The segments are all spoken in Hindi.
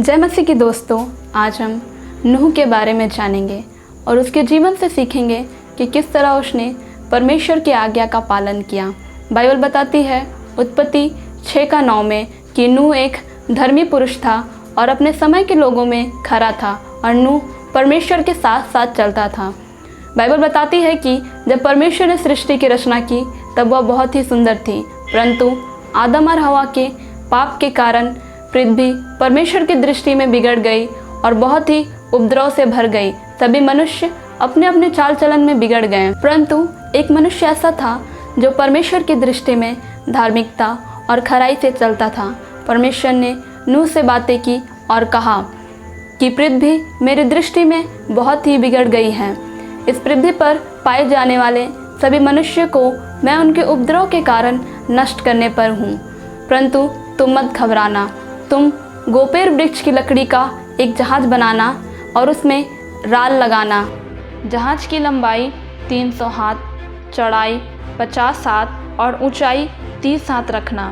जय मसीह की दोस्तों, आज हम नूह के बारे में जानेंगे और उसके जीवन से सीखेंगे कि किस तरह उसने परमेश्वर की आज्ञा का पालन किया। बाइबल बताती है उत्पत्ति 6:9 में कि नूह एक धर्मी पुरुष था और अपने समय के लोगों में खरा था और नूह परमेश्वर के साथ साथ चलता था। बाइबल बताती है कि जब परमेश्वर ने सृष्टि की रचना की तब वह बहुत ही सुंदर थी, परंतु आदम और हवा के पाप के कारण पृथ्वी परमेश्वर की दृष्टि में बिगड़ गई और बहुत ही उपद्रव से भर गई। सभी मनुष्य अपने अपने चाल चलन में बिगड़ गए, परंतु एक मनुष्य ऐसा था जो परमेश्वर की दृष्टि में धार्मिकता और खराई से चलता था। परमेश्वर ने नूह से बातें की और कहा कि पृथ्वी मेरी दृष्टि में बहुत ही बिगड़ गई है। इस पृथ्वी पर पाए जाने वाले सभी मनुष्य को मैं उनके उपद्रव के कारण नष्ट करने पर हूँ, परंतु तुम मत घबराना। तुम गोपेर वृक्ष की लकड़ी का एक जहाज बनाना और उसमें राल लगाना। जहाज की लंबाई 300 हाथ, चौड़ाई 50 हाथ और ऊंचाई 30 हाथ रखना।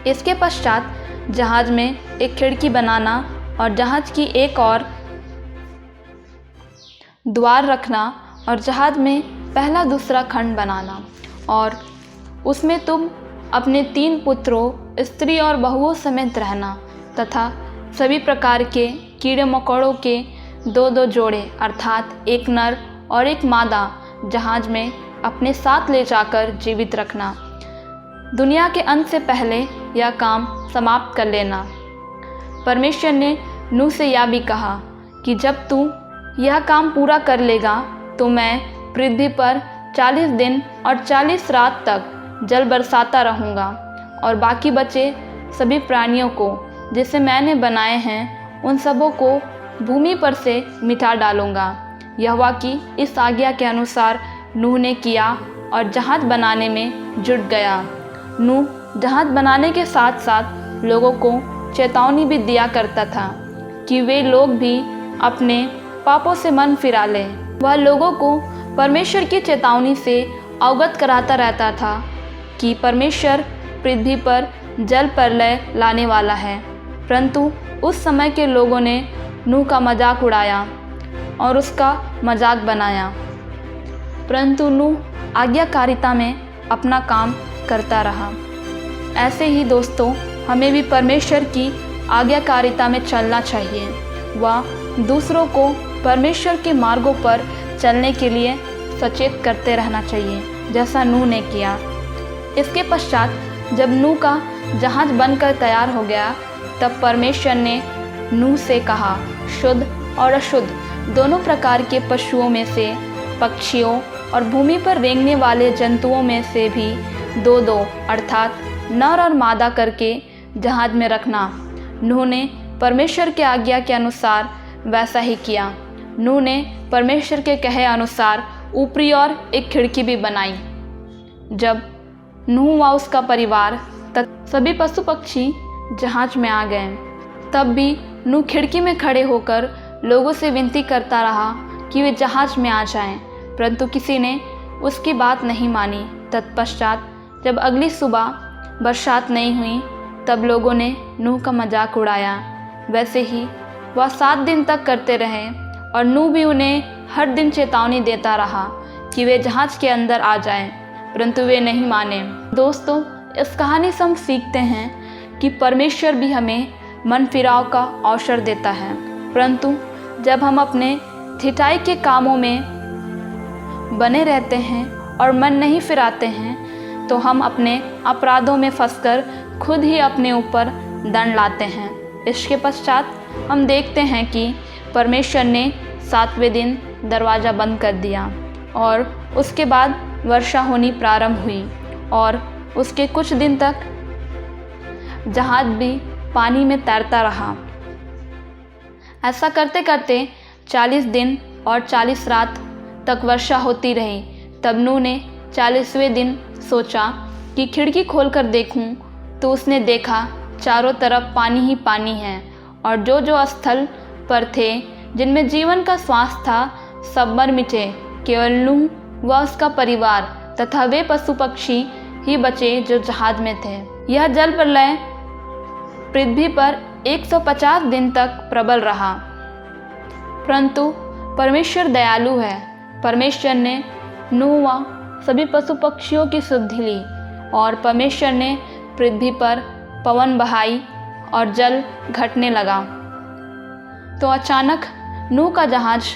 इसके पश्चात जहाज में एक खिड़की बनाना और जहाज की एक और द्वार रखना और जहाज में पहला दूसरा खंड बनाना और उसमें तुम अपने 3 पुत्रों, स्त्री और बहुओं समेत रहना तथा सभी प्रकार के कीड़े मकोड़ों के 2-2 जोड़े अर्थात एक नर और एक मादा जहाज में अपने साथ ले जाकर जीवित रखना। दुनिया के अंत से पहले यह काम समाप्त कर लेना। परमेश्वर ने नूह से यह भी कहा कि जब तू यह काम पूरा कर लेगा तो मैं पृथ्वी पर 40 दिन और 40 रात तक जल बरसाता रहूँगा और बाकी बचे सभी प्राणियों को जिसे मैंने बनाए हैं उन सबों को भूमि पर से मिटा डालूँगा। यहोवा की इस आज्ञा के अनुसार नूह ने किया और जहाज बनाने में जुट गया। नूह जहाज बनाने के साथ साथ लोगों को चेतावनी भी दिया करता था कि वे लोग भी अपने पापों से मन फिरा लें। वह लोगों को परमेश्वर की चेतावनी से अवगत कराता रहता था कि परमेश्वर पृथ्वी पर जल प्रलय लाने वाला है, परंतु उस समय के लोगों ने नूह का मजाक उड़ाया और उसका मजाक बनाया, परंतु नूह आज्ञाकारिता में अपना काम करता रहा। ऐसे ही दोस्तों, हमें भी परमेश्वर की आज्ञाकारिता में चलना चाहिए व दूसरों को परमेश्वर के मार्गों पर चलने के लिए सचेत करते रहना चाहिए, जैसा नूह ने किया। इसके पश्चात जब नूह का जहाज बनकर तैयार हो गया तब परमेश्वर ने नूह से कहा, शुद्ध और अशुद्ध दोनों प्रकार के पशुओं में से, पक्षियों और भूमि पर रेंगने वाले जंतुओं में से भी 2-2 अर्थात नर और मादा करके जहाज में रखना। नूह ने परमेश्वर के आज्ञा के अनुसार वैसा ही किया। नूह ने परमेश्वर के कहे अनुसार ऊपरी ओर एक खिड़की भी बनाई। जब नूह व उसका परिवार तक सभी पशु पक्षी जहाज में आ गए तब भी नूह खिड़की में खड़े होकर लोगों से विनती करता रहा कि वे जहाज में आ जाएं, परंतु किसी ने उसकी बात नहीं मानी। तत्पश्चात जब अगली सुबह बरसात नहीं हुई तब लोगों ने नूह का मजाक उड़ाया। वैसे ही वह 7 दिन तक करते रहे और नूह भी उन्हें हर दिन चेतावनी देता रहा कि वे जहाज के अंदर आ जाएं, परंतु वे नहीं माने। दोस्तों, इस कहानी से हम सीखते हैं कि परमेश्वर भी हमें मन फिराव का अवसर देता है, परंतु जब हम अपने ढिठाई के कामों में बने रहते हैं और मन नहीं फिराते हैं तो हम अपने अपराधों में फंसकर खुद ही अपने ऊपर दंड लाते हैं। इसके पश्चात हम देखते हैं कि परमेश्वर ने 7वें दिन दरवाज़ा बंद कर दिया और उसके बाद वर्षा होनी प्रारंभ हुई और उसके कुछ दिन तक जहाज भी पानी में तैरता रहा। ऐसा करते करते 40 दिन और 40 रात तक वर्षा होती रही। तब नूह ने 40वें दिन सोचा कि खिड़की खोलकर देखूं, तो उसने देखा चारों तरफ पानी ही पानी है और जो स्थल पर थे जिनमें जीवन का श्वास था सब मर मिटे। केवल नूह व उसका परिवार तथा वे पशु पक्षी ही बचे जो जहाज में थे। यह जल प्रलय पृथ्वी पर 150 दिन तक प्रबल रहा। परंतु परमेश्वर दयालु है। परमेश्वर ने नूह व सभी पशु पक्षियों की सुधि ली और परमेश्वर ने पृथ्वी पर पवन बहाई और जल घटने लगा। तो अचानक नूह का जहाज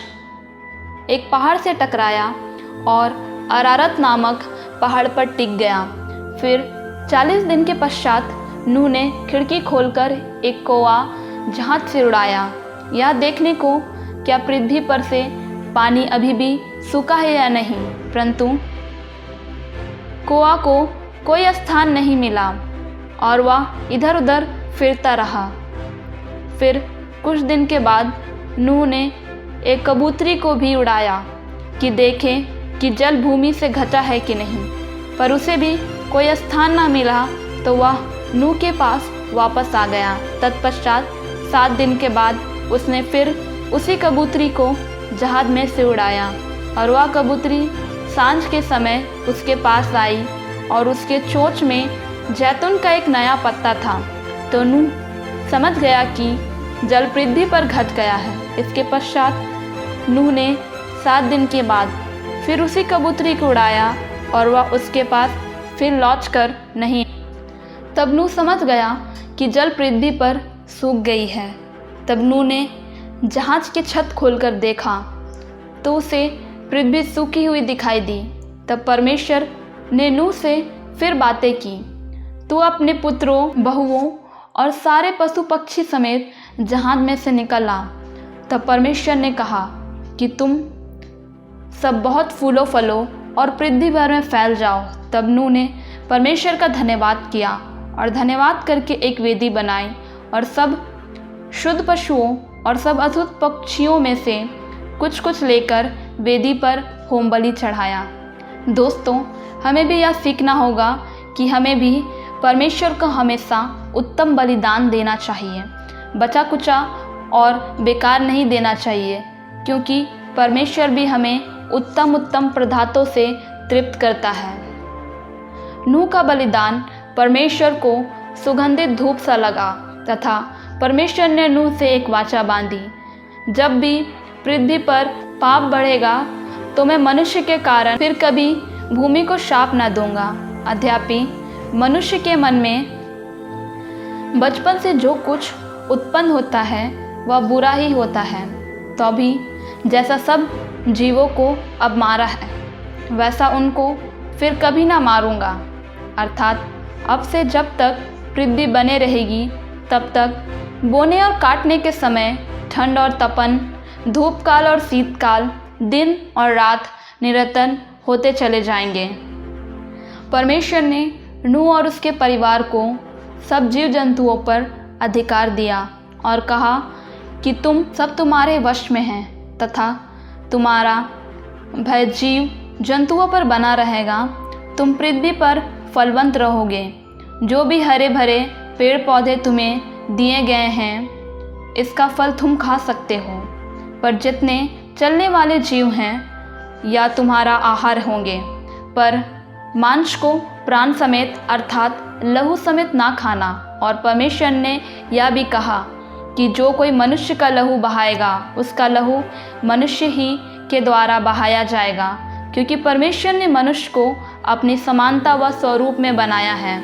एक पहाड़ से टकराया और अरारत नामक पहाड़ पर टिक गया। फिर 40 दिन के पश्चात नूह ने खिड़की खोलकर एक कौवा जहाज से उड़ाया, यह देखने को क्या पृथ्वी पर से पानी अभी भी सूखा है या नहीं। परंतु कौवा को कोई स्थान नहीं मिला और वह इधर उधर फिरता रहा। फिर कुछ दिन के बाद नूह ने एक कबूतरी को भी उड़ाया कि देखें कि जल भूमि से घटा है कि नहीं, पर उसे भी कोई स्थान न मिला तो वह नूह के पास वापस आ गया। तत्पश्चात 7 दिन के बाद उसने फिर उसी कबूतरी को जहाज में से उड़ाया और वह कबूतरी सांझ के समय उसके पास आई और उसके चोंच में जैतून का एक नया पत्ता था। तो नूह समझ गया कि जल पृथ्वी पर घट गया है। इसके पश्चात नूह ने 7 दिन के बाद फिर उसी कबूतरी को उड़ाया और वह उसके पास फिर लौट कर नहीं। तब नूह समझ गया कि जल पृथ्वी पर सूख गई है। तब नूह ने जहाज की छत खोलकर देखा तो उसे पृथ्वी सूखी हुई दिखाई दी। तब परमेश्वर ने नूह से फिर बातें की, तू अपने पुत्रों, बहुओं और सारे पशु पक्षी समेत जहाज में से निकल आ। तब परमेश्वर ने कहा कि तुम सब बहुत फूलो फलो और पृथ्वी भर में फैल जाओ। तब नूह ने परमेश्वर का धन्यवाद किया और धन्यवाद करके एक वेदी बनाई और सब शुद्ध पशुओं और सब अशुद्ध पक्षियों में से कुछ कुछ लेकर वेदी पर होम बलि चढ़ाया। दोस्तों, हमें भी यह सीखना होगा कि हमें भी परमेश्वर को हमेशा उत्तम बलिदान देना चाहिए, बचा कुचा और बेकार नहीं देना चाहिए, क्योंकि परमेश्वर भी हमें उत्तम उत्तम पदार्थों से तृप्त करता है। नूह का बलिदान परमेश्वर को सुगंधित धूप सा लगा तथा परमेश्वर ने नूह से एक वाचा बांधी, जब भी पृथ्वी पर पाप बढ़ेगा तो मैं मनुष्य के कारण फिर कभी भूमि को शाप न दूंगा। अद्यापि मनुष्य के मन में बचपन से जो कुछ उत्पन्न होता है वह बुरा ही होता है। तो अभी जैसा सब जीवों को अब मारा है वैसा उनको फिर कभी ना मारूंगा। अर्थात अब से जब तक पृथ्वी बने रहेगी तब तक बोने और काटने के समय ठंड और तपन, धूप काल और शीतकाल, दिन और रात निरंतर होते चले जाएंगे। परमेश्वर ने नूह और उसके परिवार को सब जीव जंतुओं पर अधिकार दिया और कहा कि तुम सब तुम्हारे वश में हैं तथा तुम्हारा भय जीव जंतुओं पर बना रहेगा। तुम पृथ्वी पर फलवंत रहोगे। जो भी हरे भरे पेड़ पौधे तुम्हें दिए गए हैं इसका फल तुम खा सकते हो, पर जितने चलने वाले जीव हैं या तुम्हारा आहार होंगे, पर मांस को प्राण समेत अर्थात लहू समेत ना खाना। और परमेश्वर ने यह भी कहा कि जो कोई मनुष्य का लहू बहाएगा उसका लहू मनुष्य ही के द्वारा बहाया जाएगा, क्योंकि परमेश्वर ने मनुष्य को अपनी समानता व स्वरूप में बनाया है।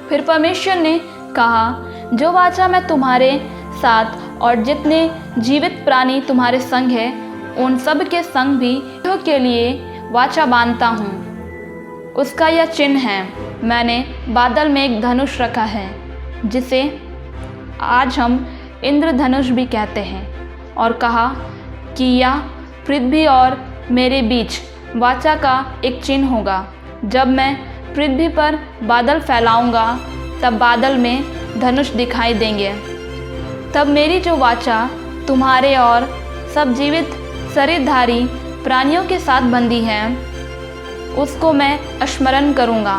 फिर परमेश्वर ने कहा, जो वाचा मैं तुम्हारे साथ और जितने जीवित प्राणी तुम्हारे संग है उन सब के संग भी के लिए वाचा बांधता हूँ। उसका यह चिन्ह है, मैंने बादल में एक धनुष रखा है जिसे आज हम इंद्रधनुष भी कहते हैं, और कहा कि यह पृथ्वी और मेरे बीच वाचा का एक चिन्ह होगा। जब मैं पृथ्वी पर बादल फैलाऊंगा तब बादल में धनुष दिखाई देंगे। तब मेरी जो वाचा तुम्हारे और सब जीवित शरीरधारी प्राणियों के साथ बंधी है उसको मैं स्मरण करूँगा।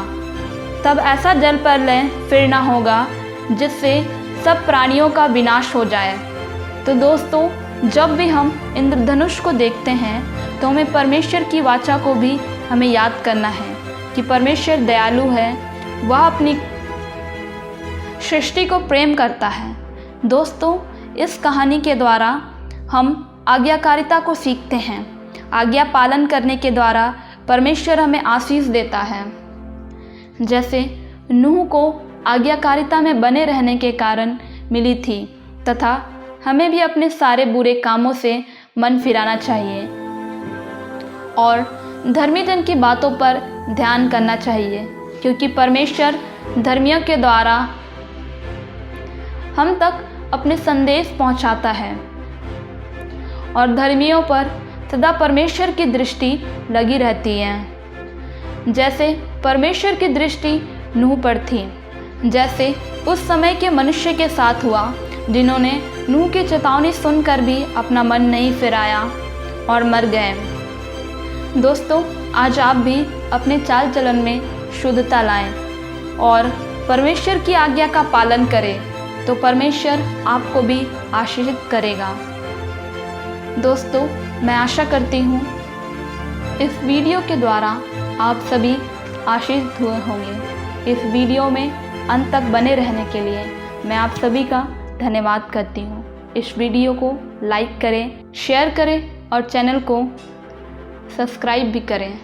तब ऐसा जल प्रलय फिर ना होगा जिससे सब प्राणियों का विनाश हो जाए। तो दोस्तों, जब भी हम इंद्रधनुष को देखते हैं तो हमें परमेश्वर की वाचा को भी हमें याद करना है कि परमेश्वर दयालु है। वह अपनी सृष्टि को प्रेम करता है। दोस्तों, इस कहानी के द्वारा हम आज्ञाकारिता को सीखते हैं। आज्ञा पालन करने के द्वारा परमेश्वर हमें आशीष देता है। जैसे नूह को आज्ञाकारिता में बने रहने के कारण मिली थी, तथा हमें भी अपने सारे बुरे कामों से मन फिराना चाहिए और धर्मी जन की बातों पर ध्यान करना चाहिए, क्योंकि परमेश्वर धर्मियों के द्वारा हम तक अपने संदेश पहुंचाता है और धर्मियों पर सदा परमेश्वर की दृष्टि लगी रहती है। जैसे परमेश्वर की दृष्टि नूह पर थी, जैसे उस समय के मनुष्य के साथ हुआ जिन्होंने नूह की चेतावनी सुनकर भी अपना मन नहीं फिराया और मर गए। दोस्तों, आज आप भी अपने चाल चलन में शुद्धता लाएं और परमेश्वर की आज्ञा का पालन करें, तो परमेश्वर आपको भी आशीषित करेगा। दोस्तों, मैं आशा करती हूँ इस वीडियो के द्वारा आप सभी आशीषित हुए होंगे। इस वीडियो में अंत तक बने रहने के लिए मैं आप सभी का धन्यवाद करती हूँ। इस वीडियो को लाइक करें, शेयर करें और चैनल को सब्सक्राइब भी करें।